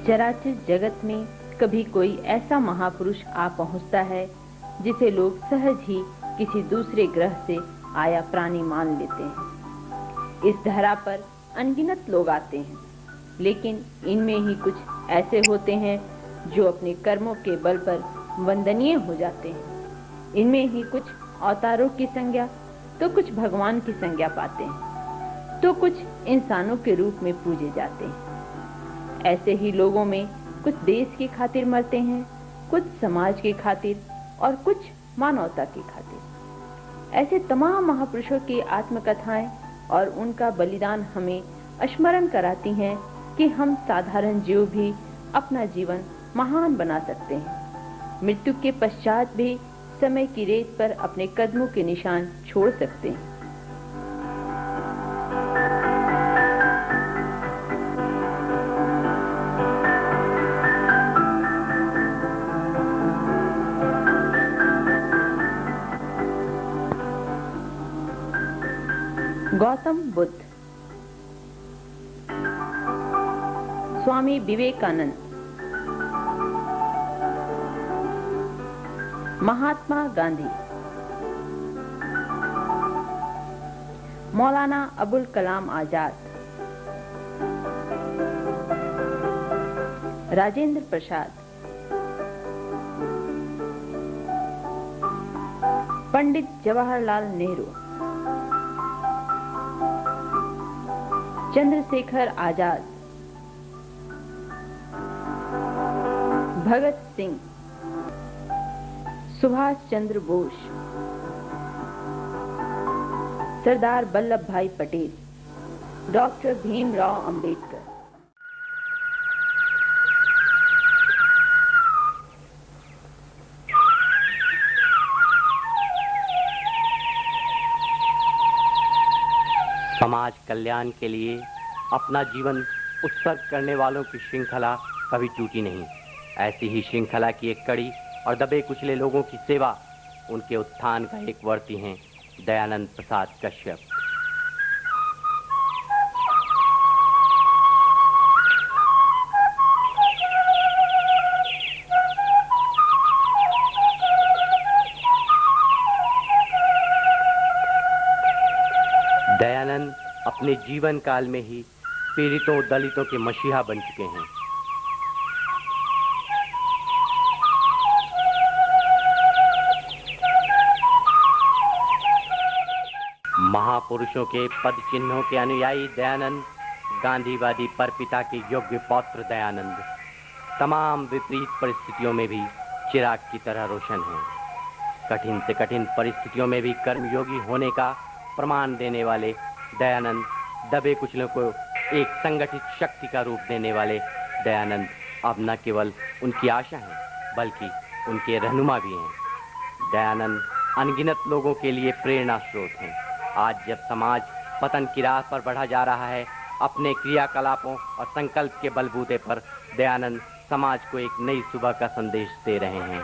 चराचर जगत में कभी कोई ऐसा महापुरुष आ पहुंचता है जिसे लोग सहज ही किसी दूसरे ग्रह से आया प्राणी मान लेते हैं। इस धरा पर अनगिनत लोग आते हैं, लेकिन इनमें ही कुछ ऐसे होते हैं जो अपने कर्मों के बल पर वंदनीय हो जाते हैं। इनमें ही कुछ अवतारों की संज्ञा तो कुछ भगवान की संज्ञा पाते हैं, तो कुछ इंसानों के रूप में पूजे जाते हैं। ऐसे ही लोगों में कुछ देश की खातिर मरते हैं, कुछ समाज की खातिर और कुछ मानवता की खातिर। ऐसे तमाम महापुरुषों की आत्मकथाएं और उनका बलिदान हमें स्मरण कराती हैं कि हम साधारण जीव भी अपना जीवन महान बना सकते हैं। मृत्यु के पश्चात भी समय की रेत पर अपने कदमों के निशान छोड़ सकते हैं। गौतम बुद्ध, स्वामी विवेकानंद, महात्मा गांधी, मौलाना अबुल कलाम आजाद, राजेंद्र प्रसाद, पंडित जवाहरलाल नेहरू, चंद्रशेखर आजाद, भगत सिंह, सुभाष चंद्र बोस, सरदार वल्लभ भाई पटेल, डॉक्टर भीमराव अंबेडकर। समाज कल्याण के लिए अपना जीवन उत्सर्ग करने वालों की श्रृंखला कभी टूटी नहीं। ऐसी ही श्रृंखला की एक कड़ी और दबे कुचले लोगों की सेवा, उनके उत्थान का एक वर्ती हैं दयानंद प्रसाद कश्यप। दयानंद अपने जीवन काल में ही पीड़ितों दलितों के मसीहा बन चुके हैं। महापुरुषों के पद चिन्हों के अनुयायी दयानंद, गांधीवादी परपिता के योग्य पौत्र दयानंद, तमाम विपरीत परिस्थितियों में भी चिराग की तरह रोशन हैं। कठिन से कठिन परिस्थितियों में भी कर्मयोगी होने का प्रमाण देने वाले दयानंद, दबे कुचलों को एक संगठित शक्ति का रूप देने वाले दयानंद अब न केवल उनकी आशा हैं बल्कि उनके रहनुमा भी हैं। दयानंद अनगिनत लोगों के लिए प्रेरणा स्रोत हैं। आज जब समाज पतन की राह पर बढ़ा जा रहा है, अपने क्रियाकलापों और संकल्प के बलबूते पर दयानंद समाज को एक नई सुबह का संदेश दे रहे हैं।